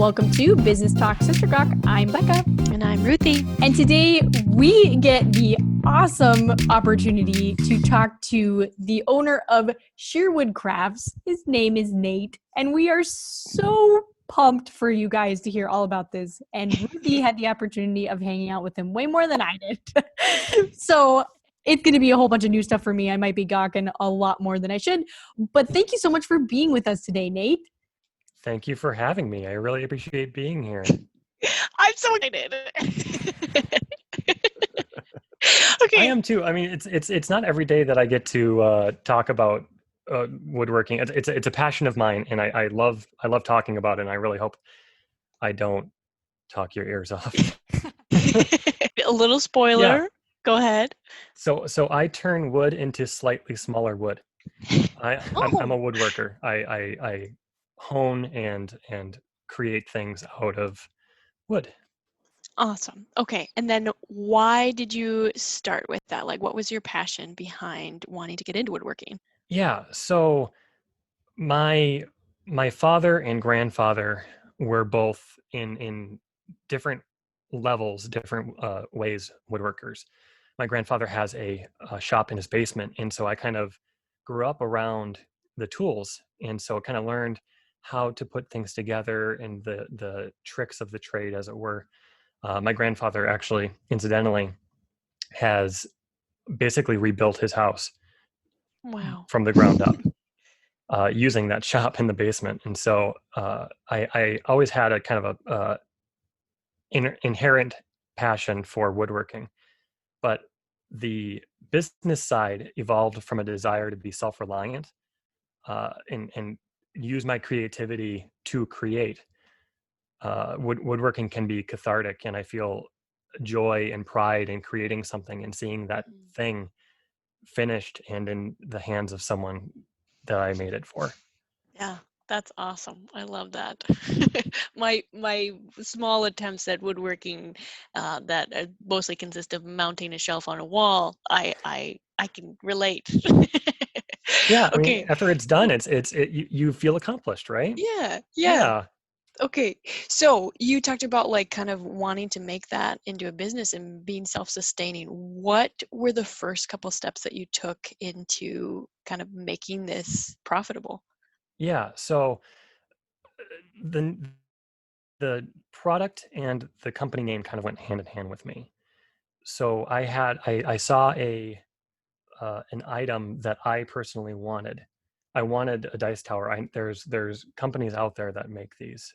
welcome to Business Talk Sister Talk. I'm Becca. And I'm Ruthie. And today we get the awesome opportunity to talk to the owner of Sherwood Crafts. His name is Nate. And we are so pumped for you guys to hear all about this. And Ruthie had the opportunity of hanging out with him way more than I did. So it's going to be a whole bunch of new stuff for me. I might be gawking a lot more than I should. But thank you so much for being with us today, Nate. Thank you for having me. I really appreciate being here. I'm so excited. Okay. I am too. I mean, it's not every day that I get to talk about woodworking. It's a passion of mine, and I love talking about it. And I really hope I don't talk your ears off. A little spoiler. Yeah. Go ahead. So I turn wood into slightly smaller wood. I'm a woodworker. I hone and create things out of wood. Awesome. Okay. And then why did you start with that? Like, what was your passion behind wanting to get into woodworking? Yeah. So my father and grandfather were both in different levels, different ways woodworkers. My grandfather has a shop in his basement. And so I kind of grew up around the tools. And so I kind of learned how to put things together and the tricks of the trade, as it were. My grandfather actually, incidentally, has basically rebuilt his house from the ground up using that shop in the basement. And so I always had a kind of a inherent passion for woodworking. But the business side evolved from a desire to be self-reliant and use my creativity to create. Woodworking can be cathartic, and I feel joy and pride in creating something and seeing that thing finished and in the hands of someone that I made it for. Yeah, that's awesome. I love that. My small attempts at woodworking that mostly consist of mounting a shelf on a wall, I can relate. Yeah, I mean, after it's done, you feel accomplished, right? Yeah. Okay, so you talked about like kind of wanting to make that into a business and being self-sustaining. What were the first couple steps that you took into kind of making this profitable? Yeah, so the product and the company name kind of went hand in hand with me. So I saw an item that I personally wanted. I wanted a dice tower. There's companies out there that make these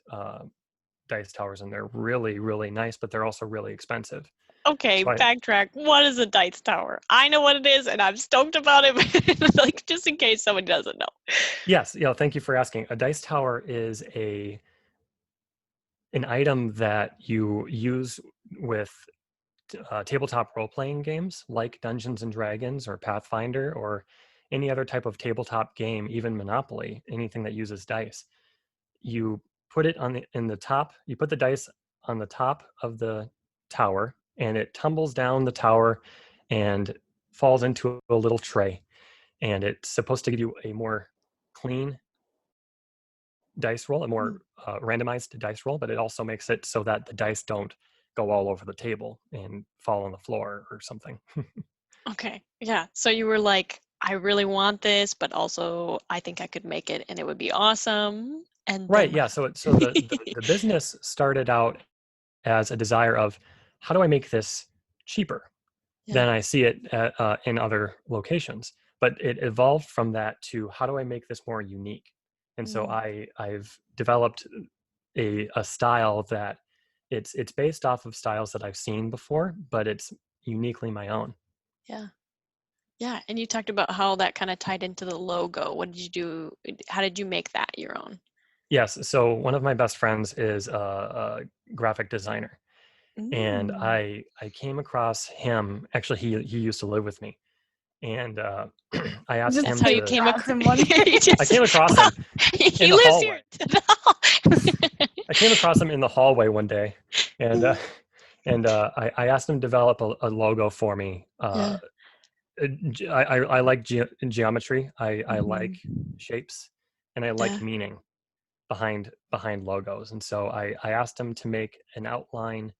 dice towers, and they're really, really nice, but they're also really expensive. Okay, so backtrack. What is a dice tower? I know what it is, and I'm stoked about it, but like just in case someone doesn't know. Yes, thank you for asking. A dice tower is an item that you use with tabletop role-playing games like Dungeons and Dragons or Pathfinder or any other type of tabletop game, even Monopoly, anything that uses dice. You put it in the top, you put the dice on the top of the tower, and it tumbles down the tower and falls into a little tray. And it's supposed to give you a more clean dice roll, a more randomized dice roll, but it also makes it so that the dice don't go all over the table and fall on the floor or something. Okay. Yeah. So you were like, I really want this, but also I think I could make it and it would be awesome. And right. Yeah. So the business started out as a desire of how do I make this cheaper than I see it in other locations? But it evolved from that to how do I make this more unique? And so I've developed a style that it's based off of styles that I've seen before, but it's uniquely my own. Yeah. Yeah. And you talked about how that kind of tied into the logo. What did you do? How did you make that your own? Yes. So one of my best friends is a graphic designer. And I came across him. Actually, he used to live with me, and I asked him. That's how you came across him. I came across him in the hallway. I came across him in the hallway one day, and I asked him to develop a logo for me. I like geometry. I like shapes, and I like meaning. behind logos. And so I asked him to make an outline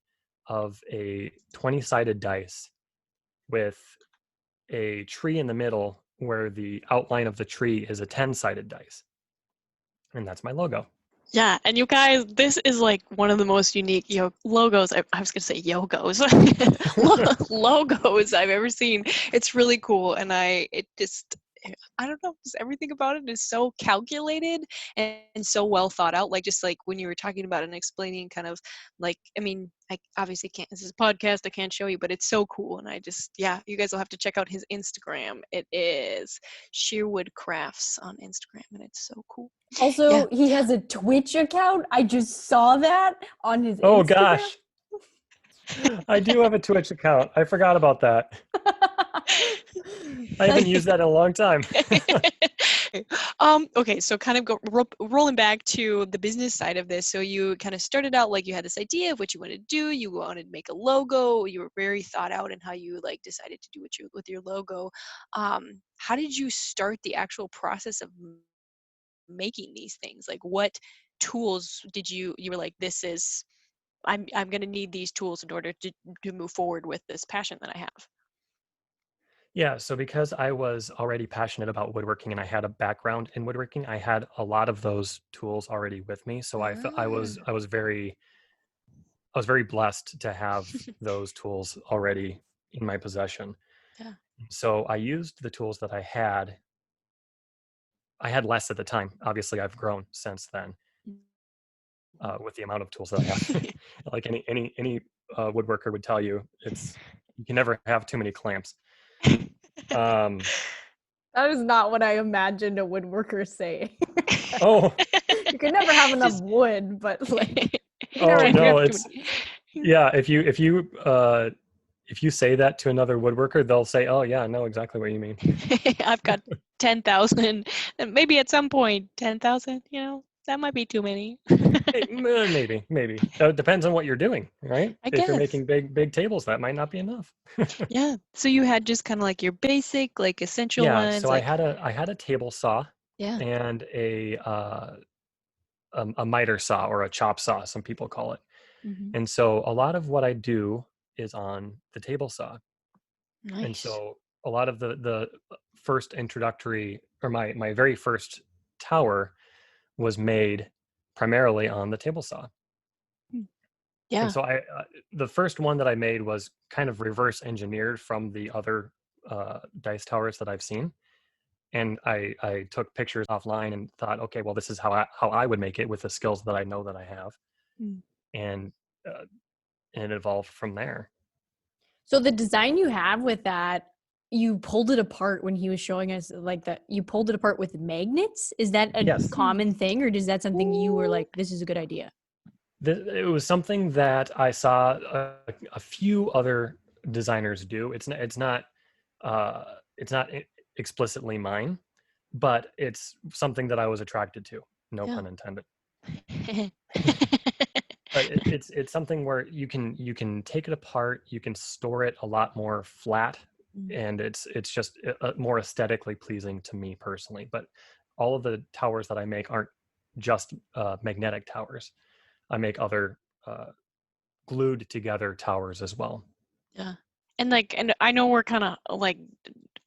of a 20-sided dice with a tree in the middle where the outline of the tree is a 10-sided dice. And that's my logo. Yeah, and you guys, this is like one of the most unique logos. I was gonna say yogos, logos I've ever seen. It's really cool, and I don't know, just everything about it is so calculated and so well thought out. Like just like when you were talking about it and explaining, kind of like, I mean, I obviously can't. This is a podcast, I can't show you, but it's so cool. And you guys will have to check out his Instagram. It is Sherwood Crafts on Instagram, and it's so cool. Also, he has a Twitch account. I just saw that on his Oh Instagram. gosh. I do have a Twitch account. I forgot about that. I haven't used that in a long time. Okay, so kind of rolling back to the business side of this. So you kind of started out like you had this idea of what you wanted to do. You wanted to make a logo. You were very thought out in how you like decided to do with your logo. How did you start the actual process of making these things? Like what tools did you were like, I'm going to need these tools in order to move forward with this passion that I have? Yeah, so because I was already passionate about woodworking and I had a background in woodworking, I had a lot of those tools already with me. So I was very blessed to have those tools already in my possession. Yeah. So I used the tools that I had. I had less at the time. Obviously, I've grown since then with the amount of tools that I have. Like any woodworker would tell you, you can never have too many clamps. That is not what I imagined a woodworker saying. Oh, you can never have enough wood, but like. Oh no, yeah. If you say that to another woodworker, they'll say, "Oh yeah, I know exactly what you mean." I've got 10,000, and maybe at some point 10,000. That might be too many. Maybe. It depends on what you're doing, right? I If you're guess. making big tables, that might not be enough. Yeah. So you had just kind of like your basic, like essential Yeah. ones. So Like, I had a table saw yeah. and a miter saw, or a chop saw, some people call it. Mm-hmm. And so a lot of what I do is on the table saw. Nice. And so a lot of the first introductory, or my very first tower was made primarily on the table saw. Yeah. And so the first one that I made was kind of reverse engineered from the other dice towers that I've seen. And I took pictures offline and thought, okay, well, this is how I would make it with the skills that I know that I have. And it evolved from there. So the design you have with that, you pulled it apart when he was showing us like that. You pulled it apart with magnets. Is that a Yes. common thing, or is that something you were like, this is a good idea? It was something that I saw a few other designers do. It's not explicitly mine, but it's something that I was attracted to. No pun intended. But it's something where you can take it apart, you can store it a lot more flat, and it's just more aesthetically pleasing to me personally. But all of the towers that I make aren't just magnetic towers. I make other glued together towers as well. Yeah. And I know we're kind of like,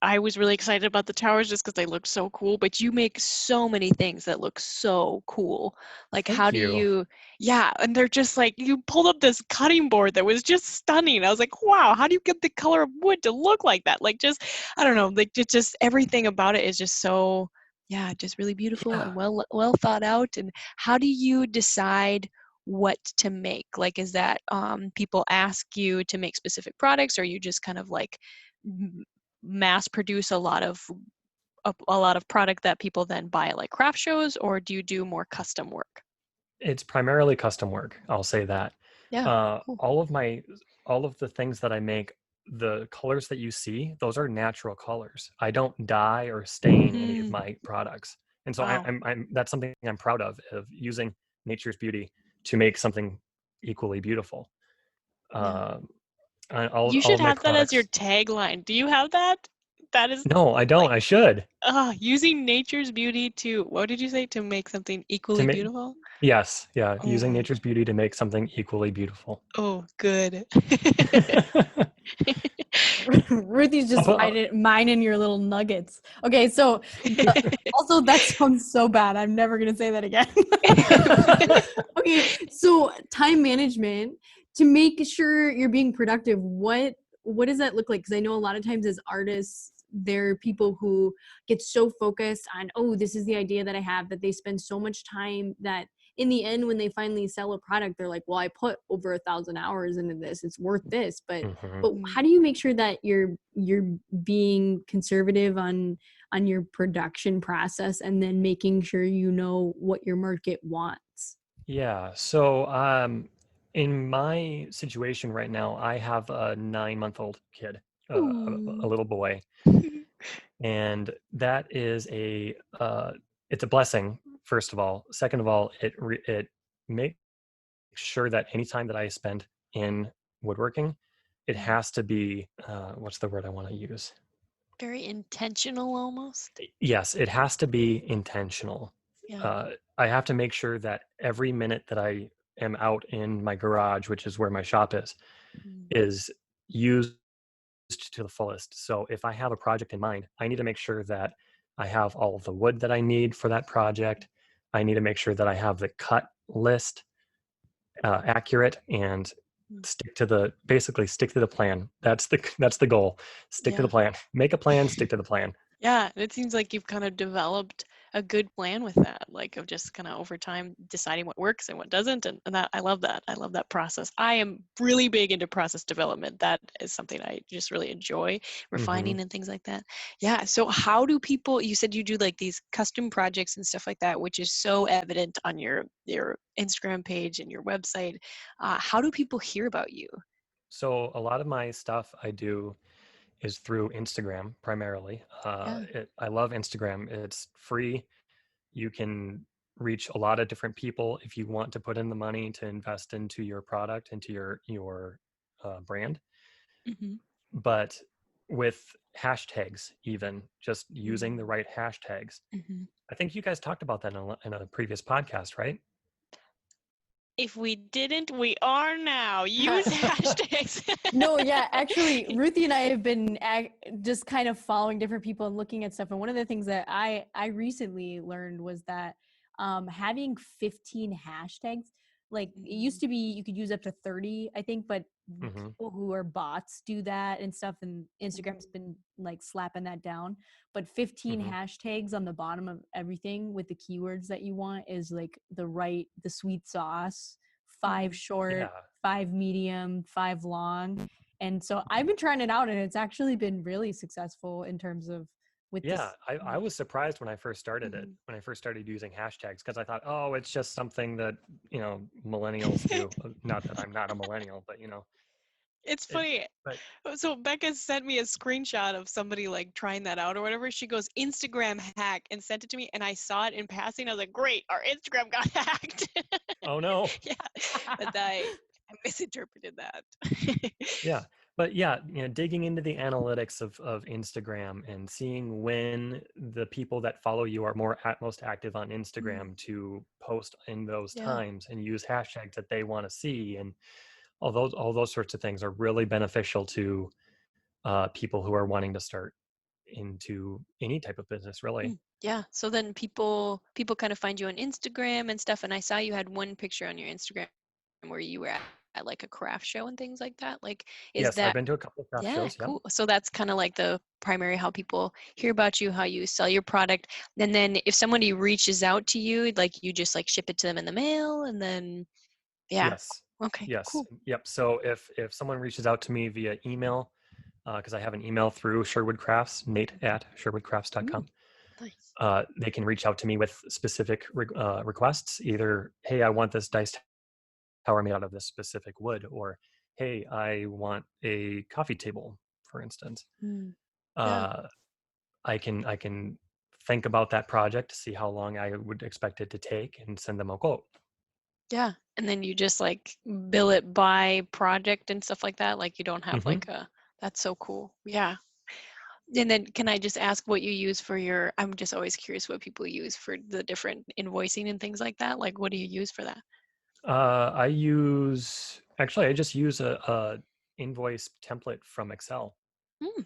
I was really excited about the towers just because they look so cool, but you make so many things that look so cool. Like, how do you, yeah, and they're just like, you pulled up this cutting board that was just stunning. I was like, wow, how do you get the color of wood to look like that? Like, just, I don't know, like just everything about it is just so, yeah, just really beautiful and well thought out. And how do you decide what to make? Like, is that people ask you to make specific products, or you just kind of like mass produce a lot of product that people then buy at like craft shows, or do you do more custom work? It's primarily custom work, I'll say that. Yeah. Cool. All of the things that I make, the colors that you see, those are natural colors. I don't dye or stain any of my products. And so Wow. I'm that's something I'm proud of using nature's beauty to make something equally beautiful. Yeah. All You all should of my have that as your products. tagline. Do you have that? That is No, I don't. like I should. using nature's beauty to, what did you say, to make something To equally make beautiful? Yes, yeah, using Oh, nature's beauty to make something equally beautiful. oh, good. Ruthie's just Uh, mining your little nuggets. Okay, so also that sounds so bad. I'm never gonna say that again. Okay, so time management to make sure you're being productive. What does that look like? Because I know a lot of times as artists, there are people who get so focused on, oh, this is the idea that I have, that they spend so much time that in the end, when they finally sell a product, they're like, well, I put over 1,000 hours into this. It's worth this. mhm. But how do you make sure that you're being conservative on your production process and then making sure you know what your market wants? Yeah. So, in my situation right now, I have a 9-month-old kid, a Ooh. little boy, and that is it's a blessing. First of all, second of all, it makes sure that any time that I spend in woodworking, it has to be what's the word I want to use? Very intentional almost. Yes, it has to be intentional. Yeah. I have to make sure that every minute that I am out in my garage, which is where my shop Mm. is used to the fullest. So if I have a project in mind, I need to make sure that I have all of the wood that I need for that project. I need to make sure that I have the cut list accurate and Mm. basically stick to the plan. That's the goal. Stick to the Yeah. plan. Make a plan, stick to the plan. Yeah, and it seems like you've kind of developed a good plan with that, like of just kind of over time deciding what works and what doesn't. And that I love that. I love that process. I am really big into process development. That is something I just really enjoy, Hmm. refining and things like that. Yeah. So how do people, you said you do like these custom projects and stuff like that, which is so evident on your Instagram page and your website. How do people hear about you? So a lot of my stuff I do is through Instagram primarily. Yeah. I love Instagram. It's free. You can reach a lot of different people if you want to put in the money to invest into your product, into your brand. Hmm. But with hashtags, even just using the right hashtags, Mm-hmm. I think you guys talked about that in a previous podcast, right? If we didn't, we are now. Use hashtags. No, yeah, actually, Ruthie and I have been just kind of following different people and looking at stuff. And one of the things that I recently learned was that having 15 hashtags, like it used to be, you could use up to 30, I think, but Hmm. people who are bots do that and stuff. And Instagram's been like slapping that down. But 15 Hmm. hashtags on the bottom of everything with the keywords that you want is like the sweet sauce, 5 short, Yeah. 5 medium, 5 long. And so I've been trying it out and it's actually been really successful in terms of with Yeah, this. I was surprised when I first started it, Mhm. when I first started using hashtags, because I thought, oh, it's just something that, millennials do. Not that I'm not a millennial, but It's it, funny. but So Becca sent me a screenshot of somebody like trying that out or whatever. She goes, Instagram hack, and sent it to me. And I saw it in passing. I was like, great, our Instagram got hacked. oh no. Yeah. But I misinterpreted that. Yeah. But yeah, digging into the analytics of Instagram and seeing when the people that follow you are most active on Mm, Instagram to post in those yeah. times and use hashtags that they want to see, and all those sorts of things are really beneficial to people who are wanting to start into any type of business, really. Yeah. So then people kind of find you on Instagram and stuff. And I saw you had one picture on your Instagram where you were at like a craft show and things like that. Like, is Yes, I've that, been to a couple of craft yeah, shows. Yep. cool. So that's kind of like the primary how people hear about you, how you sell your product. And then if somebody reaches out to you, like you just like ship it to them in the mail and then, yeah. Yes. Okay, Yes. cool. Yep. So if someone reaches out to me via email, because I have an email through Sherwood Crafts, Nate at Mm, sherwoodcrafts.com. nice. They can reach out to me with specific requests. Either, hey, I want this dice tower made out of this specific wood, or hey, I want a coffee table, for instance. Mm, yeah. Uh, I can think about that project, see how long I would expect it to take, and send them a quote. Yeah. And then you just like bill it by project and stuff like that. Like you don't have Hmm. like a, that's so cool. Yeah. And then can I just ask what you use for your, I'm just always curious what people use for the different invoicing and things like that. Like, what do you use for that? I just use a invoice template from Excel Mm,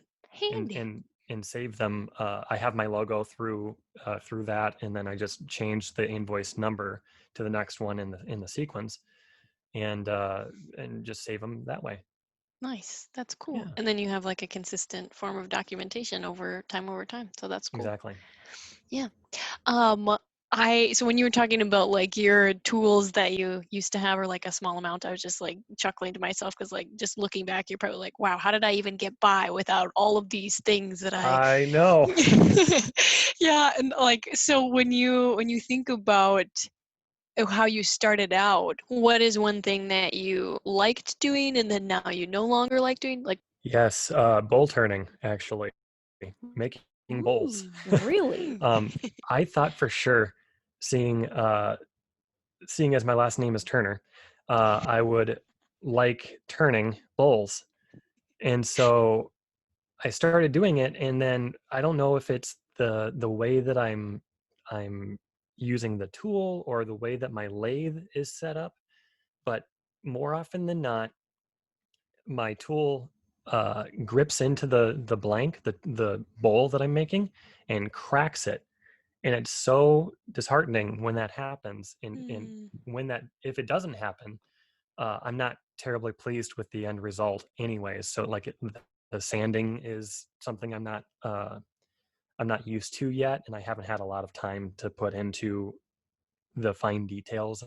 and handy. and save them. I have my logo through that, and then I just change the invoice number to the next one in the sequence, and just save them that way. Nice. That's cool. Yeah, And then you have like a consistent form of documentation over time. So that's cool. exactly. Yeah. Um, so when you were talking about like your tools that you used to have or like a small amount, I was just like chuckling to myself because like just looking back, you're probably like, wow, how did I even get by without all of these things that I I know. yeah, and like so when you think about how you started out, what is one thing that you liked doing and then now you no longer like doing? Like, Yes, bowl turning actually, making bowls. ooh. Really? I thought for sure, seeing seeing as my last name is Turner, I would like turning bowls, and so I started doing it. And then I don't know if it's the way that I'm using the tool or the way that my lathe is set up, but more often than not, my tool grips into the blank, the bowl that I'm making, and cracks it. And it's so disheartening when that happens. And Mm, when that, if it doesn't happen, I'm not terribly pleased with the end result anyways. So like the sanding is something I'm not used to yet, and I haven't had a lot of time to put into the fine details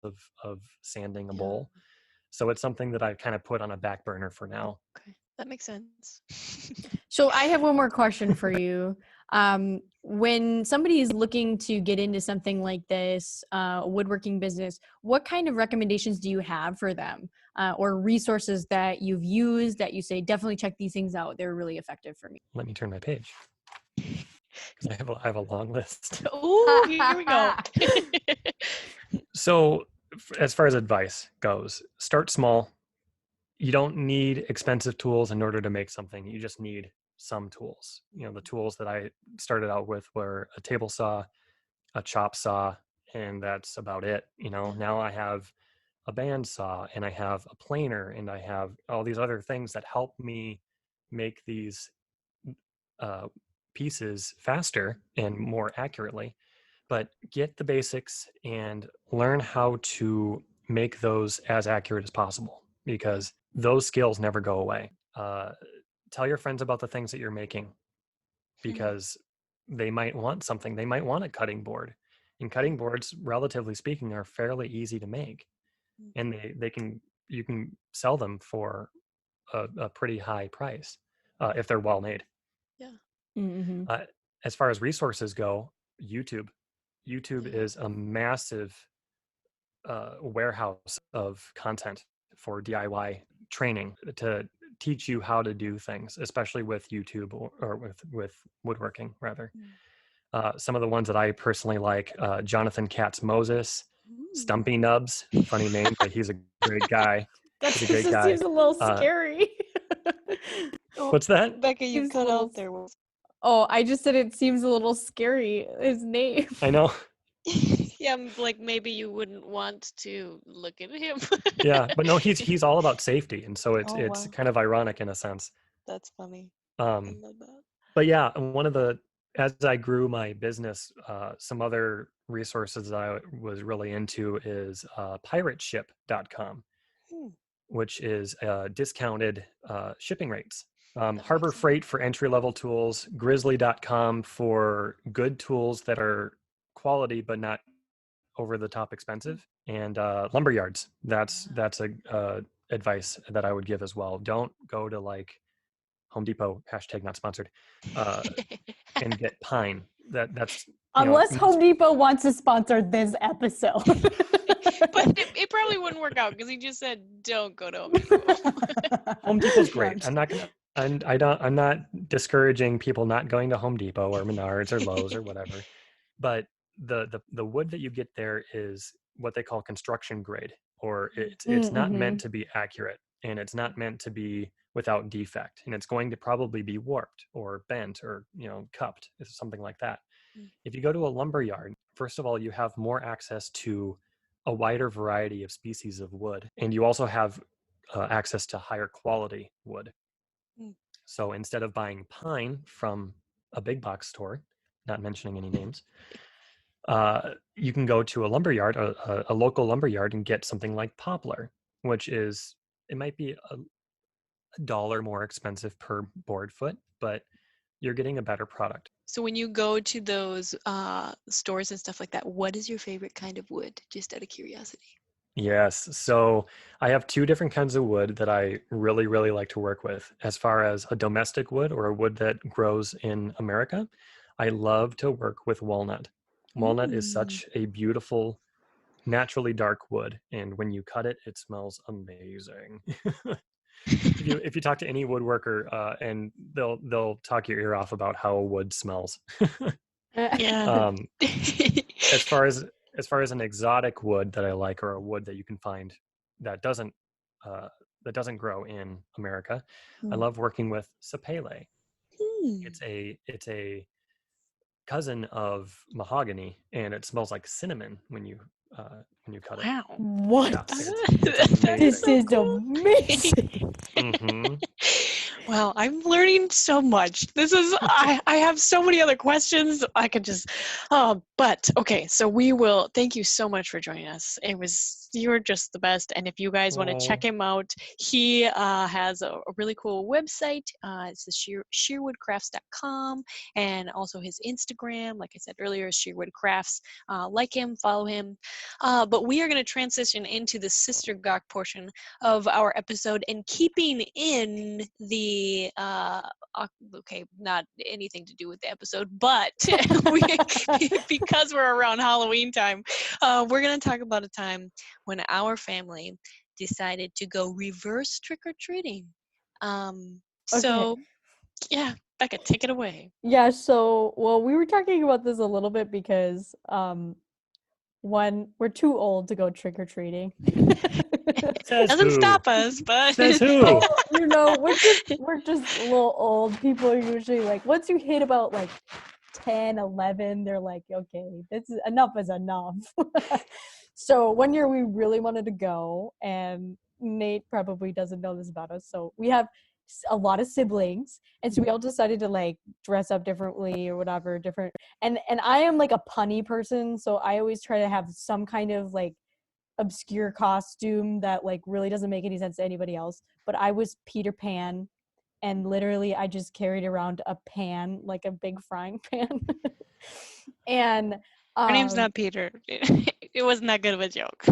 of sanding a yeah. bowl. So it's something that I kind of put on a back burner for now. Okay. That makes sense. So I have one more question for you. When somebody is looking to get into something like this, woodworking business, what kind of recommendations do you have for them, or resources that you've used that you say definitely check these things out? They're really effective for me. Let me turn my page because I have a long list. Oh, here we go. So as far as advice goes, start small. You don't need expensive tools in order to make something. You just need some tools. You know, the tools that I started out with were a table saw, a chop saw, and that's about it. You know, Yeah. now I have a band saw, and I have a planer, and I have all these other things that help me make these uh, pieces faster and more accurately. But get the basics and learn how to make those as accurate as possible, Yeah. because those skills never go away. Tell your friends about the things that you're making, because they might want something. They might want a cutting board, and cutting boards, relatively speaking, are fairly easy to make, and they can you can sell them for a pretty high price if they're well made. Yeah. Mm-hmm. Uh, as far as resources go, YouTube. YouTube Yeah. is a massive warehouse of content for DIY training to teach you how to do things, especially with YouTube or with woodworking rather. Mm. Some of the ones that I personally like, Jonathan Katz Moses, Ooh. Stumpy Nubs, funny name, but he's a great guy. That He's a great just guy. seems a little Uh, scary. Oh, what's that? Becca, you Seems a cut little. out there. Oh, I just said it seems a little scary. His name. I know. Yeah, like maybe you wouldn't want to look at him. Yeah, but no, he's all about safety, and so Oh it's wow, kind of ironic in a sense. that's funny. I Um, love that. but yeah, one of the as I grew my business, some other resources that I was really into is pirateship.com, Hmm, which is discounted shipping rates. that Harbor makes sense. Freight for entry level tools, grizzly.com for good tools that are quality but not over the top expensive, and lumberyards. That's a advice that I would give as well. Don't go to like Home Depot, hashtag not sponsored, uh, and get pine. That's Unless most Home Depot wants to sponsor this episode. But it probably wouldn't work out because he just said don't go to Home Depot. Home Depot's No, I'm great. just- I'm not discouraging people not going to Home Depot or Menards or Lowe's or whatever, but the wood that you get there is what they call construction grade, or it's not Mm-hmm. meant to be accurate. and it's not meant to be without defect, and it's going to probably be warped or bent or cupped, something like that. If you go to a lumber yard, first of all, you have more access to a wider variety of species of wood, and you also have access to higher quality wood. Mm. So instead of buying pine from a big box store, not mentioning any names, you can go to a lumber yard, a local lumber yard, and get something like poplar, which it might be a dollar more expensive per board foot, but you're getting a better product. So when you go to those stores and stuff like that, what is your favorite kind of wood? Just out of curiosity. Yes. So I have two different kinds of wood that I really, really like to work with. As far as a domestic wood or a wood that grows in America, I love to work with walnut. Walnut is such a beautiful, naturally dark wood, and when you cut it, it smells amazing. If you talk to any woodworker, and they'll talk your ear off about how wood smells. Yeah. As far as an exotic wood that I like, or a wood that you can find that doesn't grow in America, I love working with sapele. It's a cousin of mahogany, and it smells like cinnamon when you cut it. Wow. What? Yeah, it's amazing. This so is cool. amazing. Mm-hmm. Well, I'm learning so much. This is I have so many other questions. I could just but okay, so we will thank you so much for joining us. You're just the best. And if you guys want to check him out, he has a really cool website. It's the sherwoodcrafts.com, and also his Instagram, like I said earlier, is Sherwood Crafts. Like him, follow him. But we are going to transition into the Sister Gawk portion of our episode, and keeping in the okay, not anything to do with the episode, but because we're around Halloween time, we're going to talk about a time when our family decided to go reverse trick-or-treating. So yeah, Becca, take it away. Yeah, so we were talking about this a little bit because one, we're too old to go trick-or-treating. Doesn't stop us, but Says who? we're just a little old. People are usually like, once you hit about like 10, 11, they're like, okay, enough is enough. So one year we really wanted to go, and Nate probably doesn't know this about us. So we have a lot of siblings, and so we all decided to like dress up differently or whatever, different. And I am like a punny person, so I always try to have some kind of like obscure costume that like really doesn't make any sense to anybody else. But I was Peter Pan, and literally I just carried around a pan, like a big frying pan. And her name's not Peter. It wasn't that good of a joke.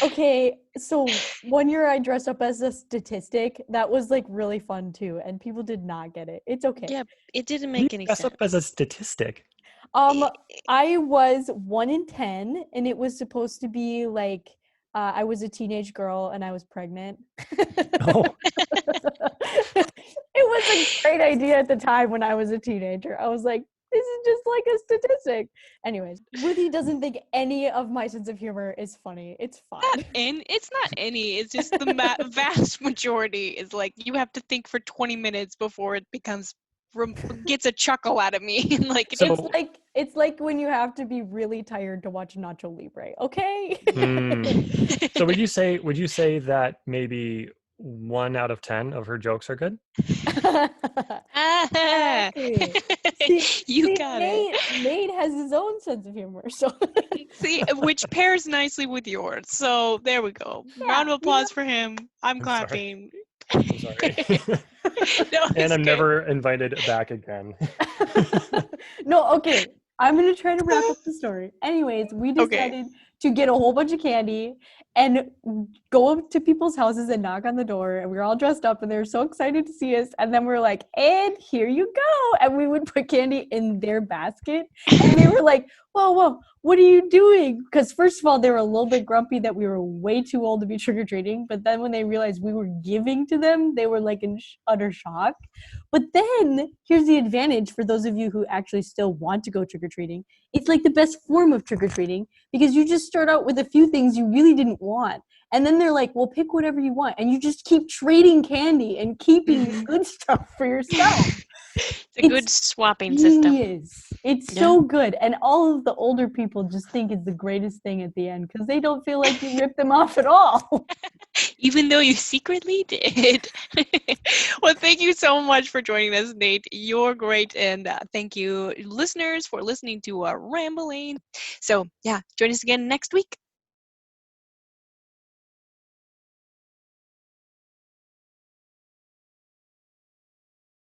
okay, so one year I dressed up as a statistic. That was like really fun too, and people did not get it. It's okay. Yeah, it didn't make any Dress sense. up as a statistic. I was 1 in 10, and it was supposed to be like I was a teenage girl and I was pregnant. Oh. It was a great idea at the time when I was a teenager. I was like, this is just like a statistic. Anyways, Ruthie doesn't think any of my sense of humor is funny. It's fine. It's not any. It's just the vast majority is like you have to think for 20 minutes before it gets a chuckle out of me. Like it's like when you have to be really tired to watch Nacho Libre. Okay. So would you say that maybe 1 out of 10 of her jokes are good? Exactly. Got it. Nate has his own sense of humor, so see, which pairs nicely with yours. So there we go. Round of applause for him. I'm clapping. I'm sorry. No, and I'm good. never invited back again. No, okay. I'm gonna try to wrap up the story. Anyways, we decided to get a whole bunch of candy and go up to people's houses and knock on the door, and we were all dressed up and they were so excited to see us, and then we were like, and here you go, and we would put candy in their basket, and they were like, whoa, what are you doing? Because first of all, they were a little bit grumpy that we were way too old to be trick-or-treating, but then when they realized we were giving to them, they were like in utter shock. But then here's the advantage for those of you who actually still want to go trick-or-treating. It's like the best form of trick-or-treating because you just start out with a few things you really didn't want, And then they're like, well, pick whatever you want. And you just keep trading candy and keeping the Mhm. good stuff for yourself. It's a good It's swapping system. genius. It's Yeah. so good. And all of the older people just think it's the greatest thing at the end because they don't feel like you ripped them off at all. Even though you secretly did. Well, thank you so much for joining us, Nate. You're great. And thank you, listeners, for listening to Rambling. So, yeah, join us again next week.